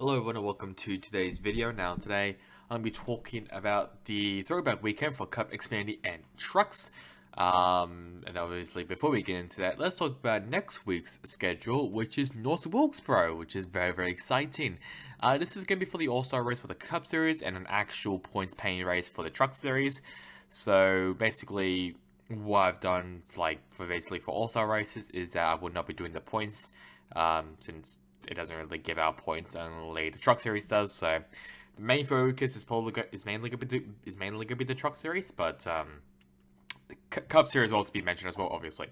Hello everyone and welcome to today's video. Now today I'm going to be talking about the throwback weekend for Cup, Xfinity and trucks. And obviously before we get into that, let's talk about next week's schedule, which is North Wilkesboro, which is very exciting. This is going to be for the All-Star race for the Cup Series and an actual points paying race for the Truck Series. So basically what I've done for All-Star races is that I will not be doing the points since it doesn't really give out points, only the Truck Series does. So the main focus is mainly gonna be the Truck Series, but the Cup Series will also be mentioned as well, obviously.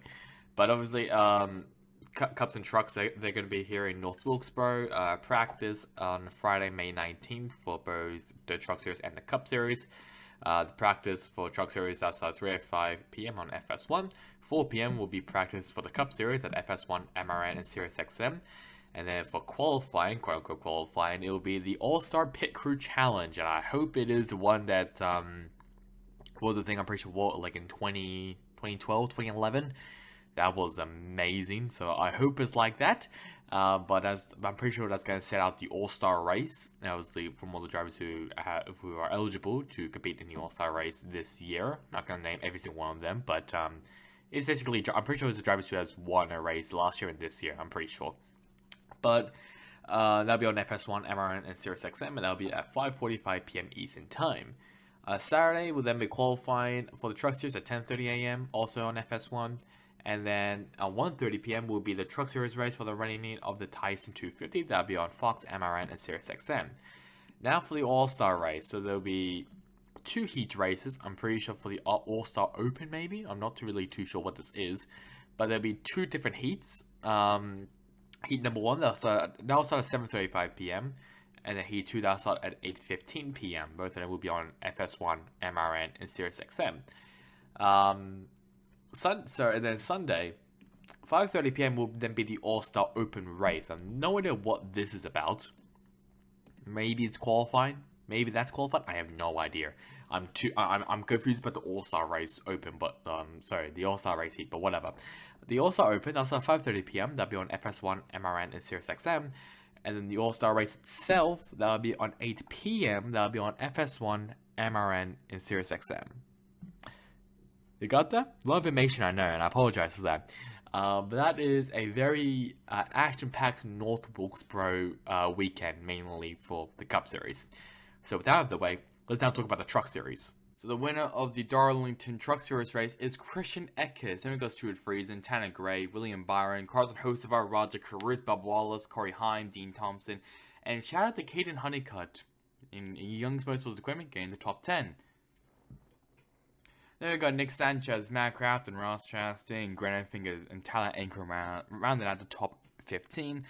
But obviously, Cups and Trucks they're going to be here in North Wilkesboro. Practice on Friday, May 19th for both the Truck Series and the Cup Series. The practice for Truck Series starts 3:05 p.m. on FS1. 4 p.m. will be practice for the Cup Series at FS1, MRN, and Sirius XM. And then for qualifying, quote-unquote qualifying, it will be the All-Star Pit Crew Challenge. And I hope it is one that was a thing I'm pretty sure like in 2012, 2011. That was amazing. So I hope it's like that. But I'm pretty sure that's going to set out the All-Star race. Obviously, from all the drivers who are eligible to compete in the All-Star race this year. Not going to name every single one of them, but it's basically, I'm pretty sure it's the drivers who has won a race last year and this year. I'm pretty sure. But that'll be on FS1, MRN, and Sirius XM, and that'll be at 5:45 p.m. Eastern Time. Saturday will then be qualifying for the Truck Series at 10:30 a.m. also on FS1, and then at 1:30 p.m. will be the Truck Series race for the running of the Tyson 250. That'll be on Fox, MRN, and Sirius XM. Now for the All-Star race, so there'll be 2 heat races. I'm pretty sure for the All-Star Open, maybe. I'm not really too sure what this is, but there'll be 2 different heats. Heat number 1, that'll start at 7:35 p.m. And then Heat 2, that'll start at 8:15 p.m. Both of them will be on FS1, MRN, and Sirius XM. And then Sunday, 5:30 p.m. will then be the All-Star Open race. I have no idea what this is about. Maybe it's qualifying. Maybe that's qualified. I have no idea. I'm confused about the All-Star race open, but the All-Star race heat, but whatever. The All-Star Open, that's at 5:30 p.m. That'll be on FS1, MRN, and Sirius XM. And then the All-Star race itself, that'll be on 8 p.m. That'll be on FS1, MRN, and Sirius XM. You got that? A lot of information, I know, and I apologize for that. But that is a very action-packed North Wilkesboro weekend, mainly for the Cup Series. So with that out of the way, let's now talk about the Truck Series. So the winner of the Darlington Truck Series race is Christian Eckes. Then we got Stuart Friesen, Tanner Gray, William Byron, Carson Hocevar, Roger Carruth, Bob Wallace, Corey Hine, Dean Thompson, and shout out to Caden Honeycutt in Young's Most Exposed Equipment getting the top 10. Then we got Nick Sanchez, Matt Kraft, and Ross Chastain, Grant Fingers, and Tyler Anchor rounding out the top 15.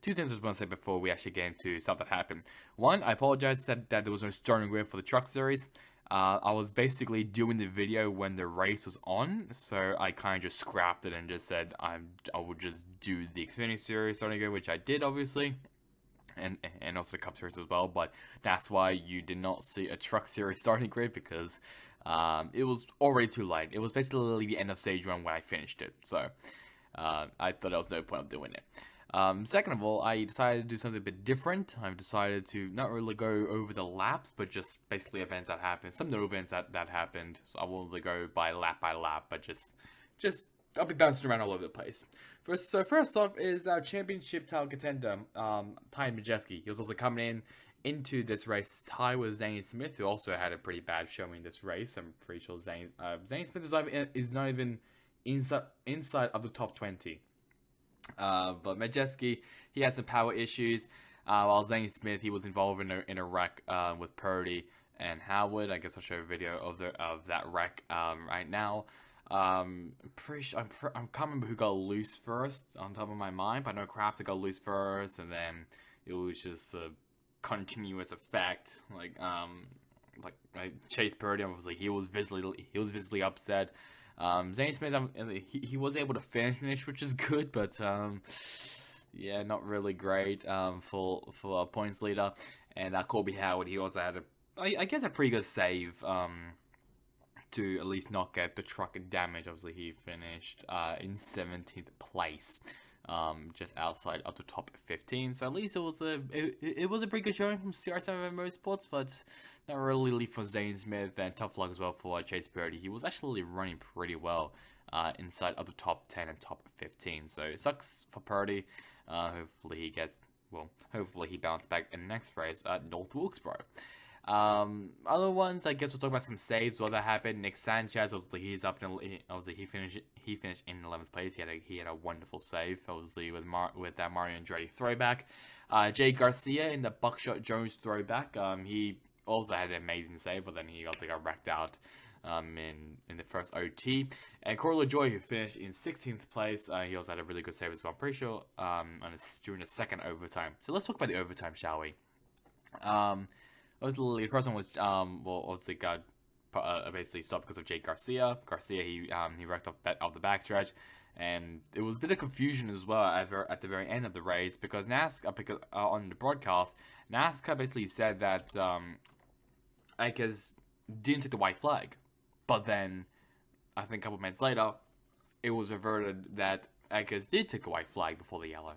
2 things I was going to say before we actually get into stuff that happened. One, I apologize that there was no starting grid for the Truck Series. I was basically doing the video when the race was on, so I kind of just scrapped it and just said I would just do the Xfinity Series starting grid, which I did, obviously. And also the Cup Series as well, but that's why you did not see a Truck Series starting grid, because it was already too late. It was basically the end of stage 1 when I finished it, so I thought there was no point of doing it. Second of all, I decided to do something a bit different. I've decided to not really go over the laps, but just basically events that happened. Some no events that happened, so I won't really go by lap, but just I'll be bouncing around all over the place. First off is our championship title contender, Ty Majeski. He was also coming into this race. Ty was Zane Smith, who also had a pretty bad showing this race. I'm pretty sure Zane Smith is not even inside of the top 20. But Majeski, he had some power issues, while Zane Smith, he was involved in a wreck with Purdy and Howard. I guess I'll show a video of that wreck right now. I'm pretty sure, I can't remember who got loose first on top of my mind, but I know Kraft got loose first, and then it was just a continuous effect. Like Chase Purdy, obviously he was visibly upset. Zane Smith, he was able to finish, which is good, but yeah, not really great for a points leader. And Colby Howard, he also had I guess a pretty good save to at least not get the truck damage. Obviously, he finished in 17th place. just outside of the top 15. So at least it was a pretty good showing from CR7 Motorsports, but not really for Zane Smith, and tough luck as well for Chase Purdy. He was actually running pretty well inside of the top 10 and top 15. So it sucks for Purdy. Hopefully he bounces back in the next race at North Wilkesboro. Other ones, I guess we'll talk about some saves. What that happened. Nick Sanchez, obviously he's up in. Obviously he finished in 11th place. He had a wonderful save. Obviously with that Mario Andretti throwback. Jay Garcia in the Buckshot Jones throwback. He also had an amazing save, but then he also got wrecked out in the first OT. And Corey LaJoy, who finished in 16th place, he also had a really good save as well. I'm pretty sure during the second overtime. So let's talk about the overtime, shall we? The first one was obviously got basically stopped because of Jake Garcia. He wrecked off the backstretch, and it was a bit of confusion as well at the very end of the race because NASCAR, on the broadcast, NASCAR basically said that Akers didn't take the white flag, but then I think a couple minutes later, it was reverted that Akers did take a white flag before the yellow.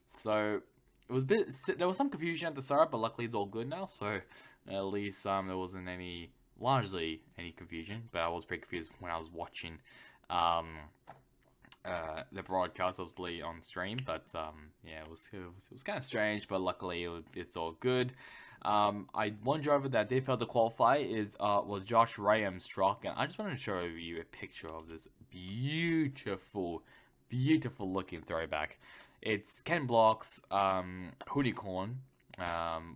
So it was there was some confusion at the start, but luckily it's all good now. So at least there wasn't largely any confusion. But I was pretty confused when I was watching the broadcast, obviously on stream. But yeah, it was kind of strange, but luckily it's all good. One driver that did fail to qualify was Josh Raham's truck, and I just wanted to show you a picture of this beautiful looking throwback. It's Ken Block's Hoonicorn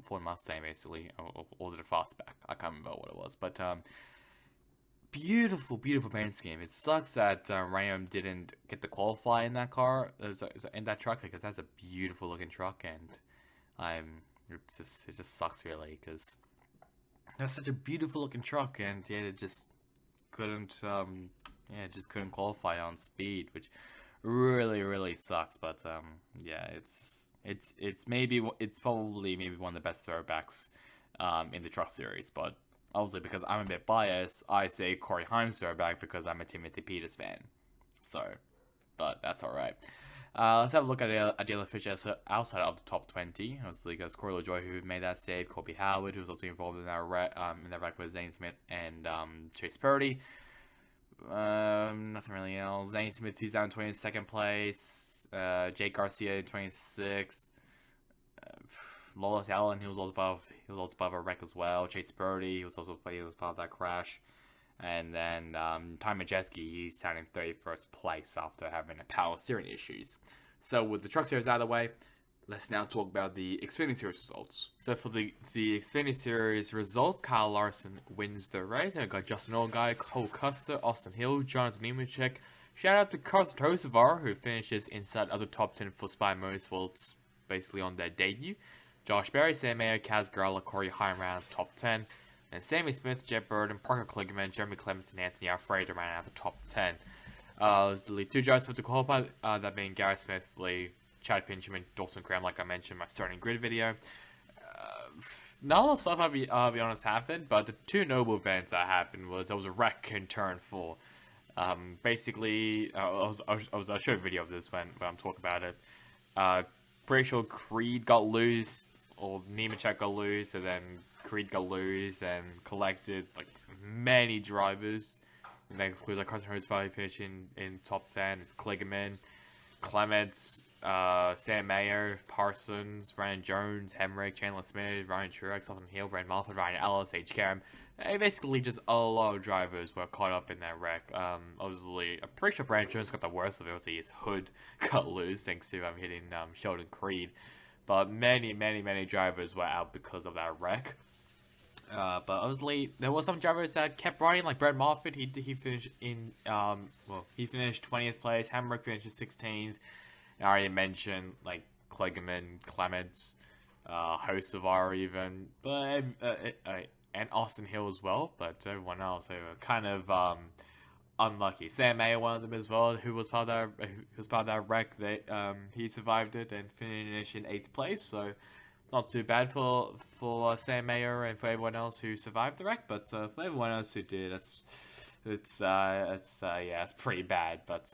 Ford Mustang, basically, or was it a Fastback? I can't remember what it was, but beautiful paint scheme. It sucks that Ram didn't get to qualify in that car, in that truck, because that's a beautiful looking truck, and it just sucks really, because that's such a beautiful looking truck, and yeah, it just couldn't couldn't qualify on speed, which really sucks. But yeah, it's probably one of the best throwbacks in the truck series, but obviously because I'm a bit biased, I say Corey Heim's throwback because I'm a Timothy Peters fan. So, but that's alright. Let's have a look at the other fishers outside of the top 20. Obviously, there's Corey LaJoy, who made that save, Colby Howard, who was also involved in that wreck with Zane Smith and Chase Purdy. Nothing really else. Zane Smith, he's down in 22nd place. Jake Garcia in 26th. Lawless Allen, he was also above a wreck as well. Chase Purdy, he was part of that crash. And then Ty Majeski, he's down in 31st place after having a power steering issues. So with the truck series out of the way, let's now talk about the Xfinity Series results. So for the Xfinity Series results, Kyle Larson wins the race. And we got Justin Allgaier, Cole Custer, Austin Hill, Jonathan Nemechek. Shout out to Carson Hocevar, who finishes inside of the top 10 for Spy Motorsports, basically on their debut. Josh Berry, Sam Mayer, Kaz Gralla, Corey Heim ran out the top 10. And Sammy Smith, Jeb Burden, Parker Kligerman, Jeremy Clements, and Anthony Alfredo ran out the top 10. The two drivers to qualify, that being Garrett Smith, Lee, Chad Pinchman, Dawson Cram, like I mentioned in my starting grid video. Not a lot of stuff, I'll be honest, happened, but the two notable events that happened was there was a wreck in turn 4. Basically, I'll show a video of this when I'm talking about it. Pretty sure Creed got loose, or Nemechek got loose, and then Creed got loose and collected like many drivers. And that includes like Carson Hocevar finishing in top 10. It's Kligerman, Clements, Sam Mayer, Parsons, Brandon Jones, Hemrick, Chandler Smith, Ryan Truex, Austin Hill, Brandon Mulford, Ryan Ellis, H. Karam. Basically, just a lot of drivers were caught up in that wreck. Obviously, I'm pretty sure Brandon Jones got the worst of it. Obviously, his hood got loose thanks to hitting Sheldon Creed. But many drivers were out because of that wreck. But obviously, there were some drivers that kept riding, like Brett Moffitt. He finished in he finished 20th place. Hamrick finished 16th. I already mentioned like Kligerman, Clements, Hocevar even, but and Austin Hill as well. But everyone else, they were kind of unlucky. Sam Mayer, one of them as well, who was part of that wreck. He survived it and finished in 8th place. So not too bad for Sam Mayer and for everyone else who survived the wreck. But for everyone else who did, it's pretty bad. But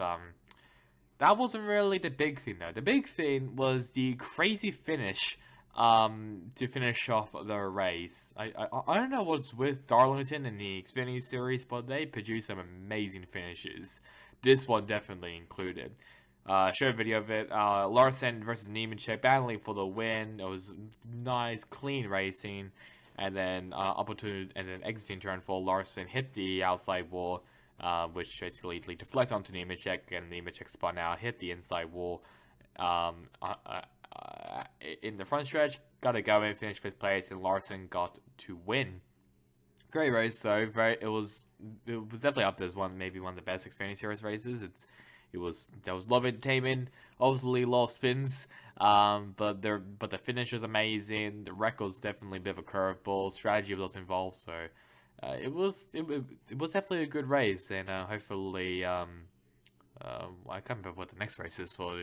that wasn't really the big thing though. The big thing was the crazy finish to finish off the race. I don't know what's with Darlington and the Xfinity Series, but they produce some amazing finishes. This one definitely included. Showed a video of it. Larson versus Nemechek battling for the win. It was nice, clean racing, and then exiting turn 4, Larson hit the outside wall, which basically deflected onto Nemechek, and Nemechek spun out, hit the inside wall. In the front stretch, got to go and finish 5th place, and Larson got to win. Great race, though. It was definitely up there as maybe one of the best Xfinity Series races. There was love entertainment, obviously low spins, but the finish was amazing. The wreck was definitely a bit of a curveball. Strategy was also involved, so it was definitely a good race, and hopefully I can't remember what the next race is for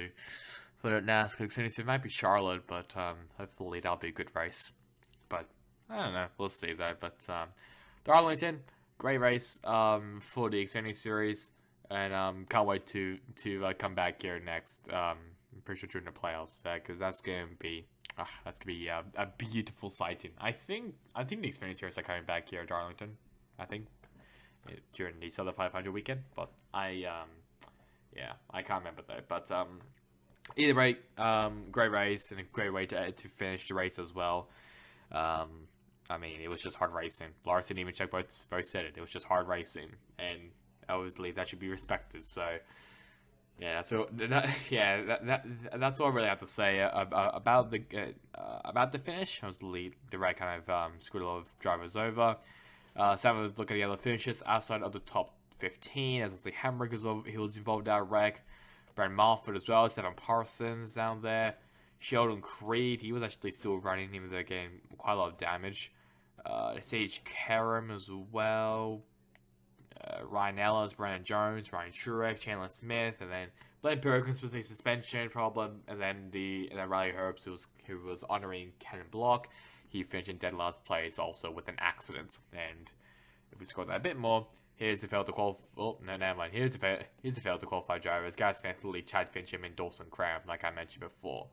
the NASCAR Xfinity. It might be Charlotte, but hopefully that'll be a good race. But I don't know, we'll see though. But Darlington, great race for the Xfinity Series. And can't wait to come back here next. I'm pretty sure during the playoffs, because that's gonna be a beautiful sighting. I think the Xfinity Series are coming back here at Darlington. I think during the Southern 500 weekend, but I can't remember though. But either way, great race and a great way to finish the race as well. I mean, it was just hard racing. Larson and Nemechek both said it. It was just hard racing, and obviously that should be respected. So yeah, that's all I really have to say about the finish. Obviously, the wreck kind of screwed a lot of drivers over. Sam was looking at the other finishes outside of the top 15. As obviously Hamrick he was involved in that wreck. Brent Marford as well. Stephen Parsons down there. Sheldon Creed, he was actually still running, even though getting quite a lot of damage. Sage Karam as well. Ryan Ellis, Brandon Jones, Ryan Truex, Chandler Smith, and then Blaine Perkins with a suspension problem, and then Riley Herbst, who was honoring Ken Block, he finished in dead last place also with an accident. And if we score that a bit more, here's the failed to qualify. Oh no, never mind. Here's the failed to qualify drivers: Garrett Smith, Lee, Chad Fincham, and Dawson Cram, like I mentioned before.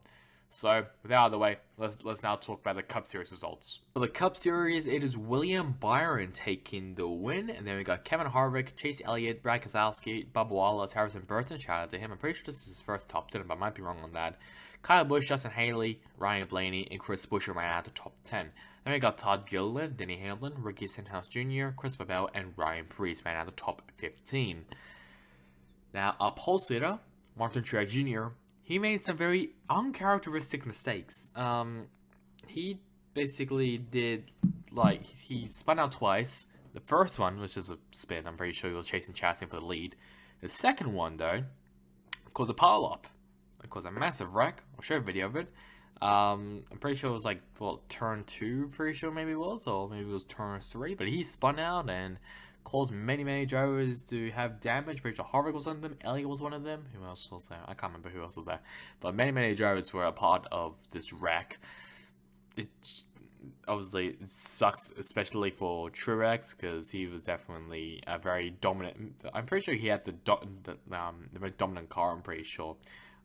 So, with that out of the way, let's now talk about the Cup Series results. For the Cup Series, it is William Byron taking the win, and then we got Kevin Harvick, Chase Elliott, Brad Keselowski, Bubba Wallace, Harrison Burton. Shout out to him. I'm pretty sure this is his first top 10, but I might be wrong on that. Kyle Busch, Justin Haley, Ryan Blaney, and Chris Buescher ran out the top 10. Then we got Todd Gilliland, Denny Hamlin, Ricky Stenhouse Jr., Christopher Bell, and Ryan Preece ran out the top 15. Now, a pole sitter, Martin Truex Jr., he made some very uncharacteristic mistakes. He basically he spun out twice. The first one was just a spin. I'm pretty sure he was chasing Chastain for the lead. The second one, though, caused a pile-up. It caused a massive wreck. I'll show a video of it. I'm pretty sure it was turn 2, pretty sure maybe it was, or maybe it was turn 3. But he spun out and caused many drivers to have damage. Pretty sure Harvick was one of them, Elliott was one of them. Who else was there? I can't remember who else was there. But many drivers were a part of this wreck. It obviously sucks, especially for Truex, because he was definitely a very dominant. I'm pretty sure he had the most dominant car. I'm pretty sure.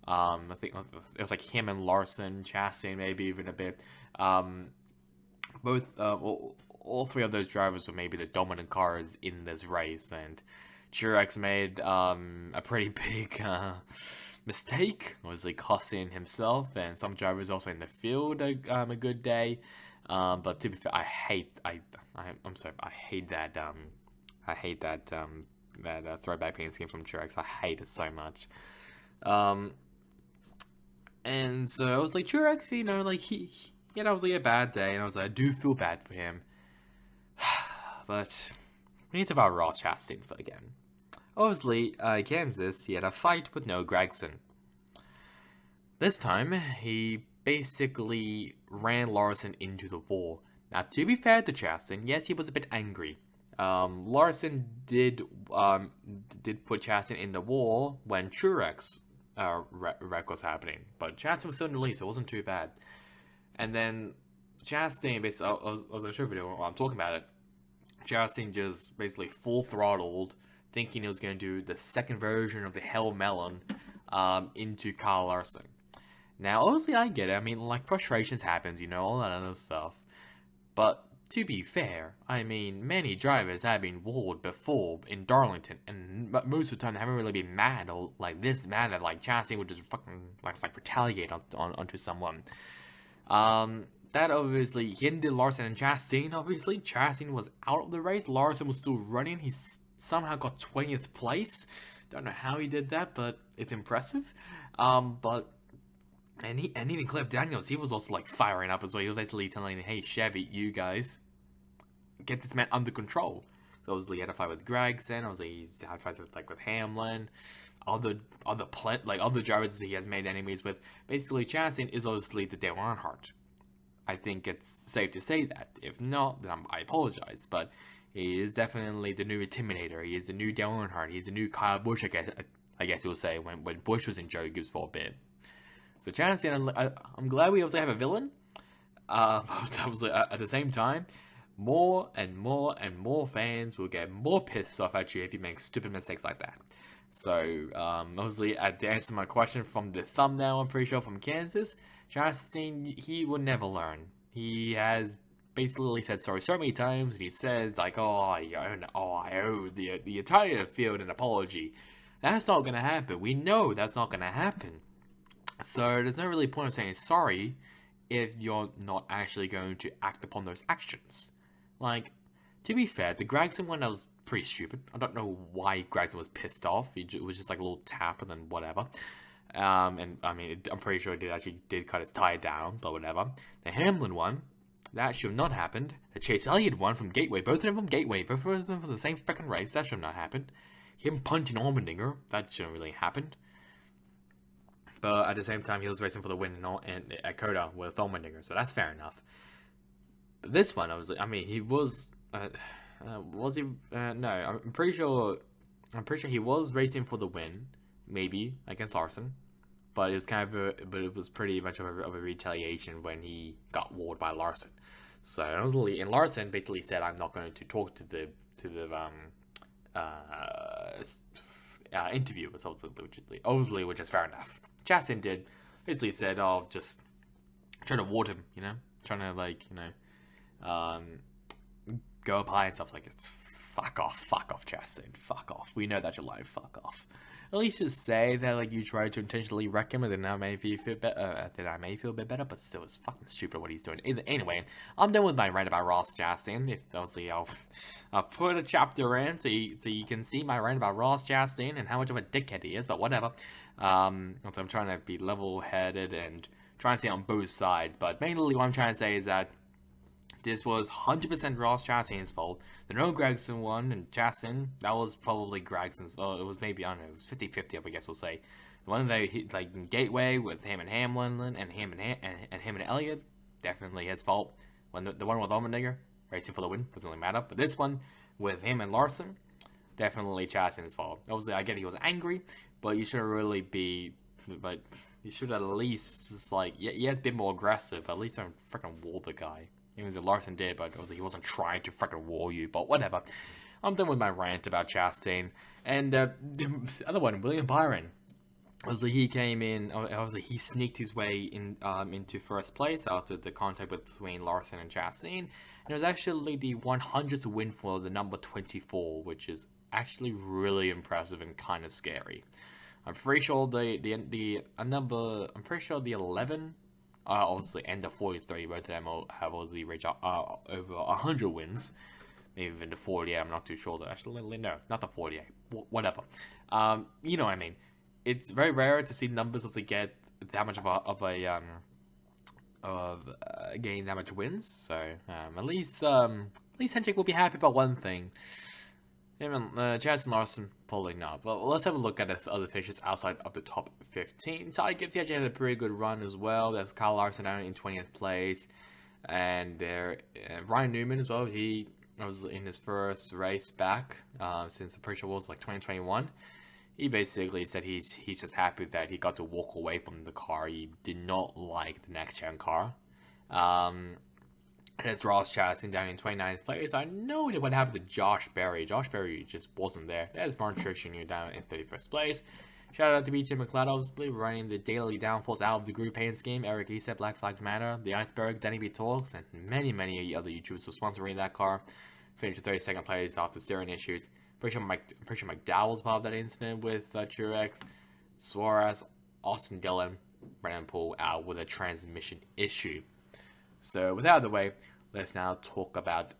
I think it was like him and Larson, Chastain, maybe even a bit. All three of those drivers were maybe the dominant cars in this race, and Truex made a pretty big mistake, obviously costing himself and some drivers also in the field a good day. But to be fair, I hate that throwback paint scheme from Truex. I hate it so much. And so I was like, Truex, he had obviously a bad day, and I was like, I do feel bad for him. But we need to talk about Ross Chastain again. Obviously, Kansas, he had a fight with Noah Gragson. This time, he basically ran Larson into the wall. Now, to be fair to Chastain, yes, he was a bit angry. Larson did put Chastain in the wall when Truex wreck was happening, but Chastain was still in the lead, so it wasn't too bad. And then Chastain, basically, I was sure video while I'm talking about it. Chastain just basically full throttled, thinking he was going to do the second version of the Hell Melon, into Kyle Larson. Now, obviously, I get it. I mean, like, frustrations happens, all that other stuff. But to be fair, I mean, many drivers have been walled before in Darlington, and most of the time they haven't really been mad or like this mad that like Chastain would just fucking like retaliate onto someone. That obviously hindered Larson and Chastain. Obviously, Chastain was out of the race. Larson was still running. He somehow got 20th place. Don't know how he did that, but it's impressive. But and even Cliff Daniels, he was also like firing up as well. He was basically telling, "Hey Chevy, you guys get this man under control." So obviously he had a fight with Gregson. Obviously he's had fights with Hamlin, other drivers that he has made enemies with. Basically, Chastain is obviously the Dale Earnhardt. I think it's safe to say that. If not, then I apologize. But he is definitely the new Intimidator. He is the new Dale Earnhardt. He's the new Kyle Busch, I guess you'll say, when Busch was in Joe Gibbs for a bit. So Chastain, I'm glad we also have a villain. But at the same time, more and more and more fans will get more pissed off at you if you make stupid mistakes like that. So, obviously, to answer my question from the thumbnail, I'm pretty sure from Kansas, Chastain, he will never learn. He has basically said sorry so many times, and he says, like, I owe the entire field an apology. That's not going to happen. We know that's not going to happen. So, there's no really point of saying sorry if you're not actually going to act upon those actions. Like, to be fair, the Gregson one, that was pretty stupid. I don't know why Gregson was pissed off. It was just like a little tap and then whatever. And I mean, I'm pretty sure it did cut his tire down, but whatever. The Hamlin one, that should have not happened. The Chase Elliott one from Gateway, both of them from Gateway, both of them for the same freaking race, that should have not happened. Him punching Allmendinger, that shouldn't really happened. But at the same time, he was racing for the win at Coda with Allmendinger, so that's fair enough. But this one, he was. Was he? No, I'm pretty sure he was racing for the win, maybe against Larson, but it was it was pretty much of a retaliation when he got walled by Larson. So and Larson basically said, "I'm not going to talk to the interviewers," obviously, which is fair enough. Chastain did basically said, "Oh, just trying to ward him, trying to go up high and stuff like it's fuck off, Chastain, fuck off. We know that you're lying, fuck off. At least just say that like you tried to intentionally wreck him, and then I may feel a bit better. But still, it's fucking stupid what he's doing. Anyway, I'm done with my rant about Ross Chastain. If obviously I'll put a chapter in so you can see my rant about Ross Chastain and how much of a dickhead he is. But whatever. So I'm trying to be level-headed and trying to stay on both sides. But mainly what I'm trying to say is that this was 100% Ross Chastain's fault. The no Gregson one and Chastain, that was probably Gregson's. Well, it was maybe, I don't know, it was 50-50, I guess we'll say. The one that he, like in Gateway with him and Hamlin and him and Elliott, definitely his fault. When the one with Allmendinger, racing for the win, doesn't really matter. But this one with him and Larson, definitely Chastain's fault. Obviously, I get he was angry, but you shouldn't really be. But you should at least just like, yeah, it's a bit more aggressive. But at least don't freaking wall the guy. Even though Larson did, but obviously he wasn't trying to freaking wall you. But whatever. I'm done with my rant about Chastain. And the other one, William Byron. Obviously he came in. Obviously he sneaked his way in into first place after the contact between Larson and Chastain. And it was actually the 100th win for the number 24, which is actually really impressive and kind of scary. I'm pretty sure the number. I'm pretty sure the 11. Obviously, and the 43, both of them have obviously reached over 100 wins. Maybe even the 48, I'm not too sure though. Actually, no, not the 48. Whatever. You know what I mean. It's very rare to see numbers also get that much getting that much wins. So at least Hendrick will be happy about one thing. Even Chastain Larson, probably not. But let's have a look at the other finishes outside of the top 15. Ty Gibbs actually had a pretty good run as well. That's Kyle Larson down in 20th place. And Ryan Newman as well. He was in his first race back since the pretty sure was like 2021. He basically said he's just happy that he got to walk away from the car. He did not like the next gen car. And it's Ross Chastain down in 29th place. I know what happened to Josh Berry. Josh Berry just wasn't there. There's Martin Truex Jr. down in 31st place. Shout out to BJ McLeod, obviously, running the daily downfalls out of the group pain scheme. Eric East, Black Flags Matter, The Iceberg, Danny B. Talks, and many other YouTubers were sponsoring that car. Finished 32nd place after steering issues. Pretty sure McDowell's part of that incident with Truex. Suarez, Austin Dillon, Brennan Poole out with a transmission issue. So, with that out of the way, let's now talk about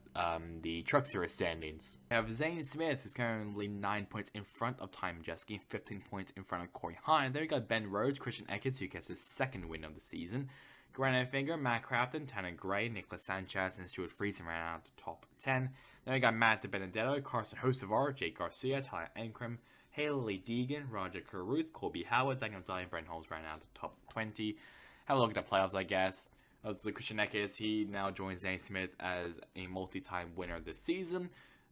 the Truck Series standings. We have Zane Smith, who's currently 9 points in front of Ty Majeski, 15 points in front of Corey Hine. Then we got Ben Rhodes, Christian Eckes, who gets his second win of the season. Granite Finger, Matt Crafton, Tanner Gray, Nicholas Sanchez, and Stuart Friesen ran out the top 10. Then we got Matt DiBenedetto, Carson Hocevar, Jake Garcia, Tyler Ankrum, Haley Deegan, Roger Caruth, Colby Howard, Daniel Dye, and Brent Holmes ran out the top 20. Have a look at the playoffs, I guess. The Christian Eckes, he now joins Zane Smith as a multi-time winner this season.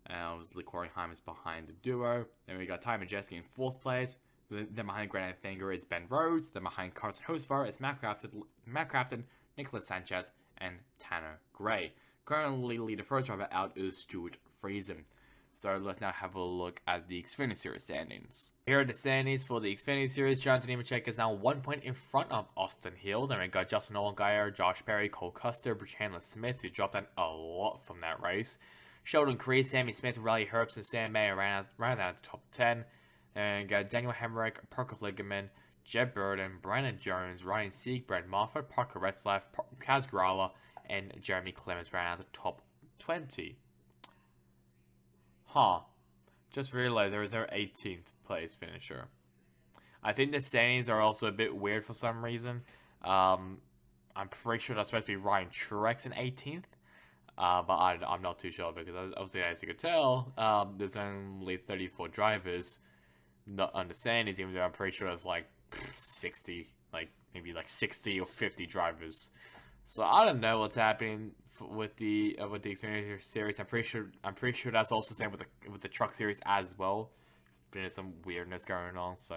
Obviously, Corey Heim is behind the duo. Then we got Ty Majeski in 4th place. Then behind Granite Finger is Ben Rhodes. Then behind Carson Hocevar is Matt Crafton, Nicholas Sanchez, and Tanner Gray. Currently, the first driver out is Stuart Friesen. So let's now have a look at the Xfinity Series standings. Here are the standings for the Xfinity Series. Jonathan Nemechek is now 1 point in front of Austin Hill. Then we got Justin Allgaier, Josh Perry, Cole Custer, Chandler Smith, who dropped down a lot from that race. Sheldon Creed, Sammy Smith, Riley Herbst, and Sam Mayer ran out the top 10. Then we got Daniel Hemrick, Parker Ligerman, Jeb Burden, Brandon Jones, Ryan Sieg, Brent Moffat, Parker Retzlaff, Kaz Grala, and Jeremy Clemens ran out the top 20. Just realized there was their 18th place finisher. I think the standings are also a bit weird for some reason. I'm pretty sure that's supposed to be Ryan Truex in 18th. But I'm not too sure because obviously, as you could tell, there's only 34 drivers not on the standings, even though I'm pretty sure there's like 60, maybe 60 or 50 drivers. So I don't know what's happening with the Xfinity Series. I'm pretty sure that's also the same with the Truck Series as well. There's some weirdness going on. So,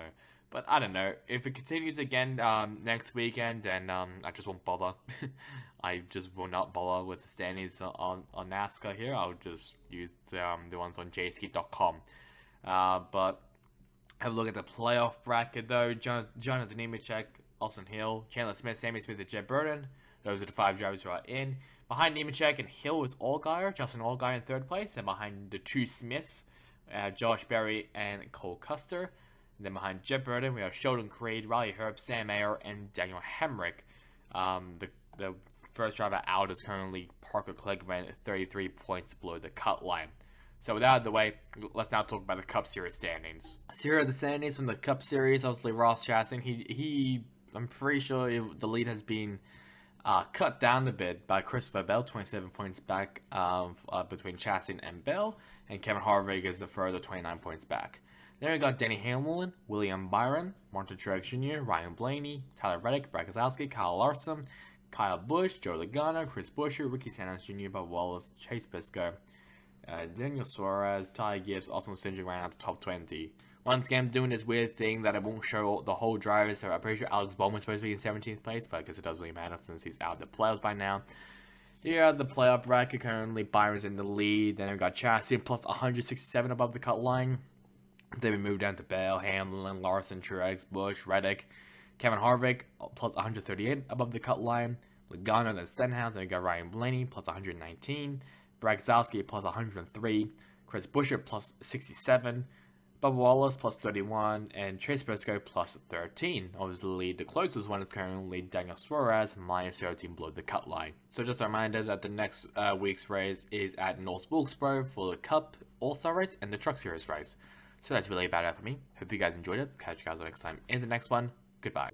but I don't know if it continues again next weekend. Then I just won't bother. I just will not bother with the standings on NASCAR here. I'll just use the ones on jski.com. But have a look at the playoff bracket though. Jonathan Nemechek, Austin Hill, Chandler Smith, Sammy Smith, and Jeb Burden. Those are the 5 drivers who are in. Behind Nemechek and Hill is Allgaier, Justin Allgaier in 3rd place. Then behind the 2 Smiths, Josh Berry and Cole Custer. And then behind Jeb Burden, we have Sheldon Creed, Riley Herbst, Sam Mayer, and Daniel Hemrick. The first driver out is currently Parker Kligerman at 33 points below the cut line. So with that out of the way, let's now talk about the Cup Series standings. So here are the standings from the Cup Series. Obviously, Ross Chastain, I'm pretty sure the lead has been cut down a bit by Christopher Bell, 27 points back between Chastain and Bell, and Kevin Harvick is the further 29 points back. Then we got Denny Hamlin, William Byron, Martin Truex Jr., Ryan Blaney, Tyler Reddick, Brad Keselowski, Kyle Larson, Kyle Busch, Joe Logano, Chris Buescher, Ricky Stenhouse Jr., Bob Wallace, Chase Briscoe, Daniel Suarez, Ty Gibbs, Austin Cindric ran out the top 20. Once again, I'm doing this weird thing that I won't show the whole drivers, so I'm pretty sure Alex Bowman's supposed to be in 17th place, but I guess it doesn't really matter since he's out of the playoffs by now. Here are the playoff bracket. Currently, Byron's in the lead. Then we've got Chastain plus 167 above the cut line. Then we move down to Bell, Hamlin, Larson, Truex, Busch, Reddick, Kevin Harvick plus 138 above the cut line. Logano, then Stenhouse. Then we got Ryan Blaney plus 119. Brad Keselowski plus 103. Chris Buescher plus 67. Bubba Wallace plus 31, and Chase Briscoe plus 13. Obviously, the closest one is currently Daniel Suarez, minus 13 below the cut line. So just a reminder that the next week's race is at North Wilkesboro for the Cup All-Star race and the Truck Series race. So that's really about it for me. Hope you guys enjoyed it. Catch you guys next time in the next one. Goodbye.